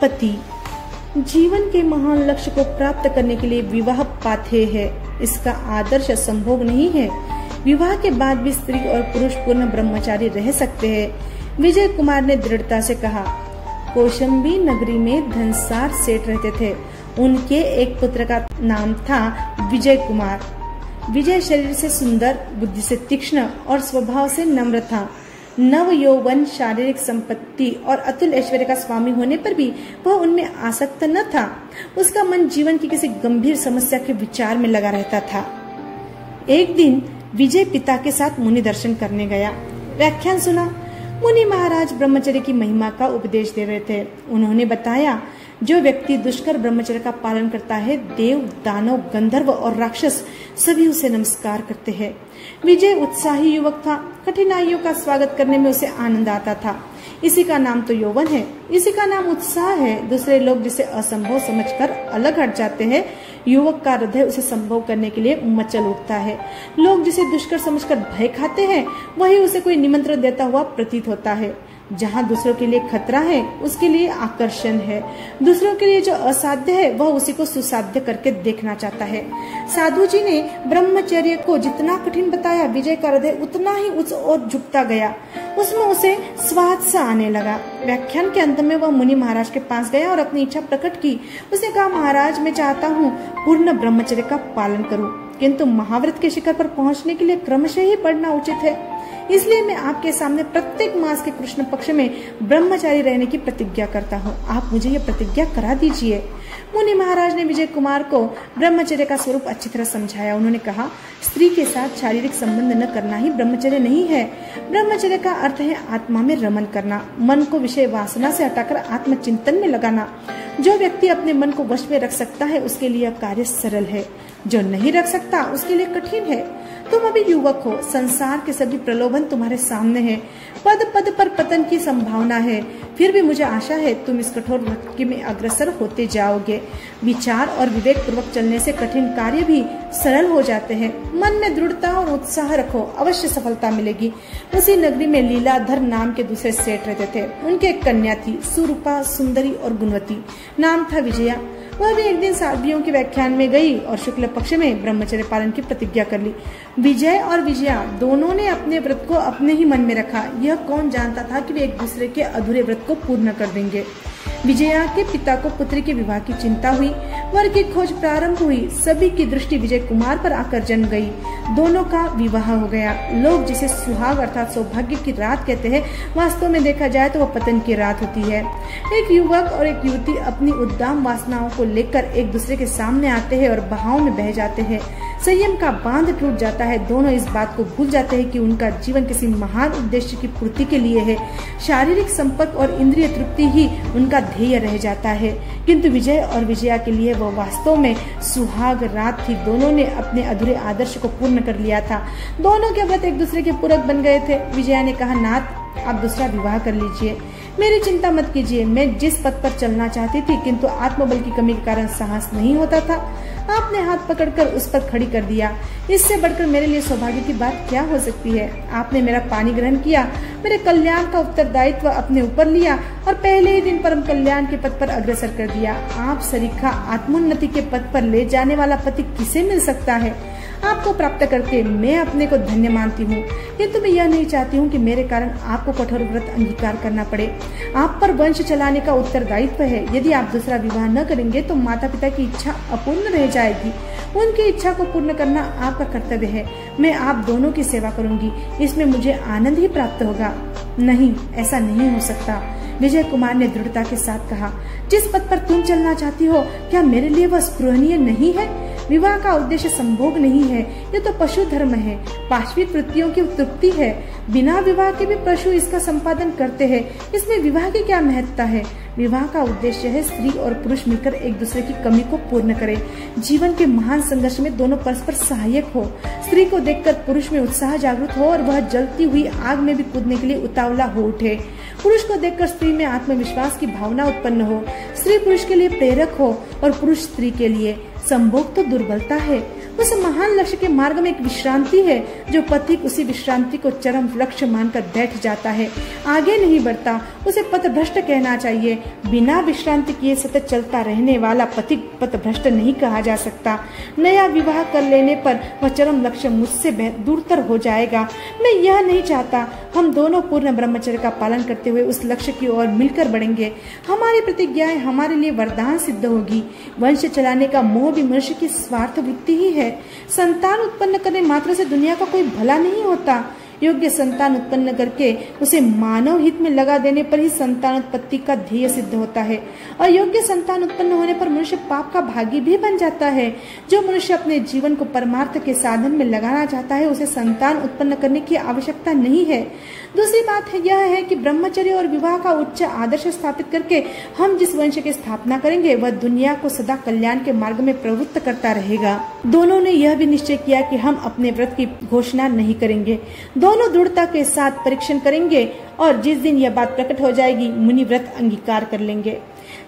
पति जीवन के महान लक्ष्य को प्राप्त करने के लिए विवाह पाथे है। इसका आदर्श संभोग नहीं है। विवाह के बाद भी स्त्री और पुरुष पूर्ण ब्रह्मचारी रह सकते हैं। विजय कुमार ने दृढ़ता से कहा। कौशाम्बी नगरी में धनसार सेठ रहते थे। उनके एक पुत्र का नाम था विजय कुमार। विजय शरीर से सुंदर, बुद्धि से तीक्ष्ण और स्वभाव से नम्र था। नव यौवन, शारीरिक संपत्ति और अतुल ऐश्वर्य का स्वामी होने पर भी वह उनमें आसक्त न था। उसका मन जीवन की किसी गंभीर समस्या के विचार में लगा रहता था। एक दिन विजय पिता के साथ मुनि दर्शन करने गया। व्याख्यान सुना। मुनि महाराज ब्रह्मचर्य की महिमा का उपदेश दे रहे थे। उन्होंने बताया, जो व्यक्ति दुष्कर ब्रह्मचर्य का पालन करता है, देव, दानव, गंधर्व और राक्षस सभी उसे नमस्कार करते हैं। विजय उत्साही युवक था। कठिनाइयों का स्वागत करने में उसे आनंद आता था। इसी का नाम तो यौवन है, इसी का नाम उत्साह है। दूसरे लोग जिसे असंभव समझकर अलग हट जाते हैं, युवक का हृदय उसे संभव करने के लिए मचल उठता है। लोग जिसे दुष्कर समझकर भय खाते हैं, वही उसे कोई निमंत्रण देता हुआ प्रतीत होता है। जहाँ दूसरों के लिए खतरा है, उसके लिए आकर्षण है। दूसरों के लिए जो असाध्य है, वह उसी को सुसाध्य करके देखना चाहता है। साधु जी ने ब्रह्मचर्य को जितना कठिन बताया, विजय का हृदय उतना ही उस ओर झुकता गया। उसमें उसे स्वाद सा आने लगा। व्याख्यान के अंत में वह मुनि महाराज के पास गया और अपनी इच्छा प्रकट की। उसने कहा, महाराज, मैं चाहता हूँ पूर्ण ब्रह्मचर्य का पालन करूँ, किंतु महाव्रत के शिखर पर पहुँचने के लिए क्रमशः ही पढ़ना उचित है। इसलिए मैं आपके सामने प्रत्येक मास के कृष्ण पक्ष में ब्रह्मचारी रहने की प्रतिज्ञा करता हूँ। आप मुझे यह प्रतिज्ञा करा दीजिए। मुनि महाराज ने विजय कुमार को ब्रह्मचर्य का स्वरूप अच्छी तरह समझाया। उन्होंने कहा, स्त्री के साथ शारीरिक संबंध न करना ही ब्रह्मचर्य नहीं है। ब्रह्मचर्य का अर्थ है आत्मा में रमन करना, मन को विषय वासना से हटाकर आत्मचिंतन में लगाना। जो व्यक्ति अपने मन को वश में रख सकता है, उसके लिए कार्य सरल है। जो नहीं रख सकता, उसके लिए कठिन है। तुम अभी युवक हो, संसार के सभी प्रलोभन तुम्हारे सामने हैं। पद पद पर पतन की संभावना है, फिर भी मुझे आशा है तुम इस कठोर भटकी में अग्रसर होते जाओगे। विचार और विवेक पूर्वक चलने से कठिन कार्य भी सरल हो जाते हैं। मन में दृढ़ता और उत्साह रखो, अवश्य सफलता मिलेगी। उसी नगरी में लीलाधर नाम के दूसरे सेठ रहते थे। उनके एक कन्या थी, सुरूपा, सुंदरी और गुणवती। नाम था विजया। वह भी एक दिन साध्वियों के व्याख्यान में गई और शुक्ल पक्ष में ब्रह्मचर्य पालन की प्रतिज्ञा कर ली। विजय और विजया दोनों ने अपने व्रत को अपने ही मन में रखा। यह कौन जानता था कि वे एक दूसरे के अधूरे व्रत को पूर्ण कर देंगे। विजया के पिता को पुत्री के विवाह की चिंता हुई। वर की खोज प्रारंभ हुई। सभी की दृष्टि विजय कुमार पर आकर जम गई। दोनों का विवाह हो गया। लोग जिसे सुहाग अर्थात सौभाग्य की रात कहते हैं, वास्तव में देखा जाए तो वह पतन की रात होती है। एक युवक और एक युवती अपनी उद्दाम वासनाओं को लेकर एक दूसरे के सामने आते हैं और बहाव में बह जाते हैं। संयम का बांध टूट जाता है। दोनों इस बात को भूल जाते हैं कि उनका जीवन किसी महान उद्देश्य की पूर्ति के लिए है। शारीरिक संपर्क और इंद्रिय तृप्ति ही उनका ध्येय रह जाता है। किंतु विजय और विजया के लिए वह वास्तव में सुहाग रात थी। दोनों ने अपने अधूरे आदर्श को पूर्ण कर लिया था। दोनों के व्रत एक दूसरे के पूरक बन गए थे। विजया ने कहा, नाथ, आप दूसरा विवाह कर लीजिए। मेरी चिंता मत कीजिए। मैं जिस पथ पर चलना चाहती थी, किंतु आत्मबल की कमी के कारण साहस नहीं होता था, आपने हाथ पकड़कर उस पर खड़ी कर दिया। इससे बढ़कर मेरे लिए सौभाग्य की बात क्या हो सकती है। आपने मेरा पानी ग्रहण किया, मेरे कल्याण का उत्तरदायित्व अपने ऊपर लिया और पहले ही दिन परम कल्याण के पथ पर अग्रसर कर दिया। आप सरीखा आत्मोन्नति के पथ पर ले जाने वाला पति किसे मिल सकता है। आपको प्राप्त करके मैं अपने को धन्य मानती हूँ, किंतु मैं यह नहीं चाहती हूँ कि मेरे कारण आपको कठोर व्रत अंगीकार करना पड़े। आप पर वंश चलाने का उत्तरदायित्व है। यदि आप दूसरा विवाह न करेंगे तो माता पिता की इच्छा अपूर्ण रह जाएगी। उनकी इच्छा को पूर्ण करना आपका कर्तव्य है। मैं आप दोनों की सेवा करूंगी, इसमें मुझे आनंद ही प्राप्त होगा। नहीं, ऐसा नहीं हो सकता, विजय कुमार ने दृढ़ता के साथ कहा। जिस पथ पर तुम चलना चाहती हो, क्या मेरे लिए वह स्पृहणीय नहीं है। विवाह का उद्देश्य संभोग नहीं है, ये तो पशु धर्म है, पाशविक वृत्तियों की तृप्ति है। बिना विवाह के भी पशु इसका संपादन करते हैं। इसमें विवाह की क्या महत्ता है। विवाह का उद्देश्य है स्त्री और पुरुष मिलकर एक दूसरे की कमी को पूर्ण करें। जीवन के महान संघर्ष में दोनों परस्पर सहायक हो। स्त्री को देखकर पुरुष में उत्साह जागृत हो और वह जलती हुई आग में भी कूदने के लिए उतावला हो उठे। पुरुष को देखकर स्त्री में आत्मविश्वास की भावना उत्पन्न हो। स्त्री पुरुष के लिए प्रेरक हो और पुरुष स्त्री के लिए। संभोग तो दुर्बलता है। उस महान लक्ष्य के मार्ग में एक विश्रांति है। जो पथिक उसी विश्रांति को चरम लक्ष्य मानकर बैठ जाता है, आगे नहीं बढ़ता, उसे पथभ्रष्ट कहना चाहिए। बिना विश्रांति किए सतत चलता रहने वाला पथिक पथभ्रष्ट नहीं कहा जा सकता। नया विवाह कर लेने पर वह चरम लक्ष्य मुझसे दूरतर हो जाएगा। मैं यह नहीं चाहता। हम दोनों पूर्ण ब्रह्मचर्य का पालन करते हुए उस लक्ष्य की ओर मिलकर बढ़ेंगे। हमारी प्रतिज्ञाएं हमारे लिए वरदान सिद्ध होगी। वंश चलाने का मोह भी मनुष्य की स्वार्थ वृत्ति ही है। संतान उत्पन्न करने मात्र से दुनिया का कोई भला नहीं होता। योग्य संतान उत्पन्न करके उसे मानव हित में लगा देने पर ही संतान उत्पत्ति का ध्येय सिद्ध होता है। और योग्य संतान उत्पन्न होने पर मनुष्य पाप का भागी भी बन जाता है। जो मनुष्य अपने जीवन को परमार्थ के साधन में लगाना चाहता है, उसे संतान उत्पन्न करने की आवश्यकता नहीं है। दूसरी बात यह है कि ब्रह्मचर्य और विवाह का उच्च आदर्श स्थापित करके हम जिस वंश की स्थापना करेंगे वह दुनिया को सदा कल्याण के मार्ग में प्रवृत्त करता रहेगा। दोनों ने यह भी निश्चय किया कि हम अपने व्रत की घोषणा नहीं करेंगे। दोनों दृढ़ता के साथ परीक्षण करेंगे और जिस दिन यह बात प्रकट हो जाएगी, मुनि व्रत अंगीकार कर लेंगे।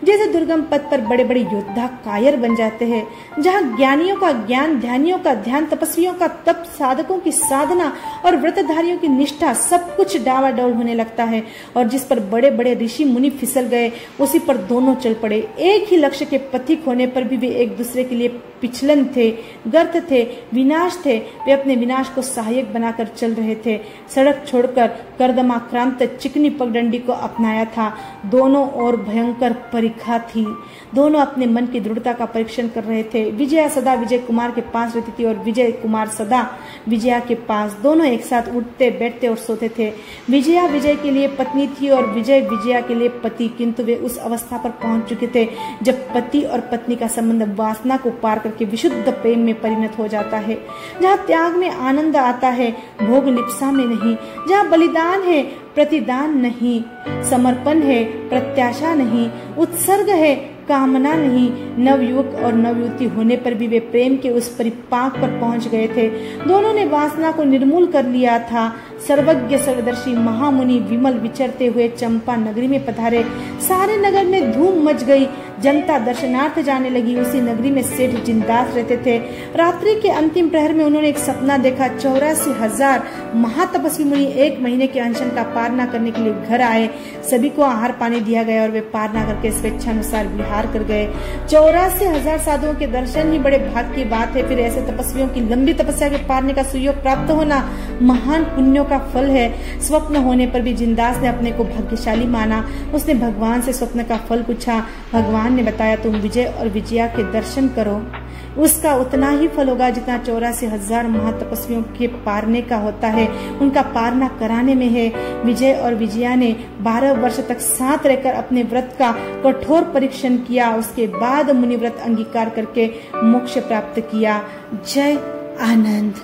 जैसे दुर्गम पथ पर बड़े बड़े योद्धा कायर बन जाते हैं, जहाँ ज्ञानियों का ज्ञान, ध्यानियों का ध्यान, तपस्वियों का तप, साधकों की साधना और व्रतधारियों की निष्ठा सब कुछ डावाडोल होने लगता है, और जिस पर बड़े बड़े ऋषि मुनि फिसल गए उसी पर दोनों चल पड़े। एक ही लक्ष्य के पथिक होने पर भी वे एक दूसरे के लिए पिछलन थे, गर्त थे, विनाश थे। वे अपने विनाश को सहायक बनाकर चल रहे थे। सड़क छोड़कर कर्दमाक्रांत चिकनी पगडंडी को अपनाया था। दोनों ओर भयंकर परीक्षा थी। दोनों अपने मन की दृढ़ता का परीक्षण कर रहे थे। विजया सदा विजय कुमार के पास रहती थी और विजय कुमार सदा विजया के पास। दोनों एक साथ उठते, बैठते और सोते थे। विजया विजय के लिए पत्नी थी और विजय विजया के लिए पति, किंतु वे उस अवस्था पर पहुंच चुके थे जब पति और पत्नी का संबंध वासना को पार करके विशुद्ध प्रेम में परिणत हो जाता है। जहाँ त्याग में आनंद आता है, भोग लिप्सा में नहीं। जहाँ बलिदान है, प्रतिदान नहीं। समर्पण है, प्रत्याशा नहीं। उत्सर्ग है, कामना नहीं। नवयुवक और नवयुवती होने पर भी वे प्रेम के उस परिपाक पर पहुंच गए थे। दोनों ने वासना को निर्मूल कर लिया था। सर्वज्ञ सर्वदर्शी महामुनि विमल विचरते हुए चंपा नगरी में पधारे। सारे नगर में धूम मच गई। जनता दर्शनार्थ जाने लगी। उसी नगरी में सेठ जिंदास रहते थे। रात्रि के अंतिम प्रहर में उन्होंने एक सपना देखा। 84,000 महातपस्वी मुनि 1 महीने के अनशन का पारना करने के लिए घर आए। सभी को आहार पानी दिया गया और वे पारना करके स्वेच्छानुसार विहार कर गए। 84,000 साधुओं के दर्शन ही बड़े भाग्य की बात है। फिर ऐसे तपस्वियों की लंबी तपस्या के पारने का सुयोग प्राप्त होना महान पुण्यों का फल है। स्वप्न होने पर भी जिंदास ने अपने को भाग्यशाली माना। उसने भगवान से स्वप्न का फल पूछा। भगवान ने बताया, तुम विजय और विजया के दर्शन करो। उसका उतना ही फल होगा जितना 84,000 महातपस्वियों के पारने का होता है। उनका पारना कराने में है। विजय और विजया ने 12 वर्ष तक साथ रहकर अपने व्रत का कठोर परीक्षण किया। उसके बाद मुनि व्रत अंगीकार करके मोक्ष प्राप्त किया। जय आनंद।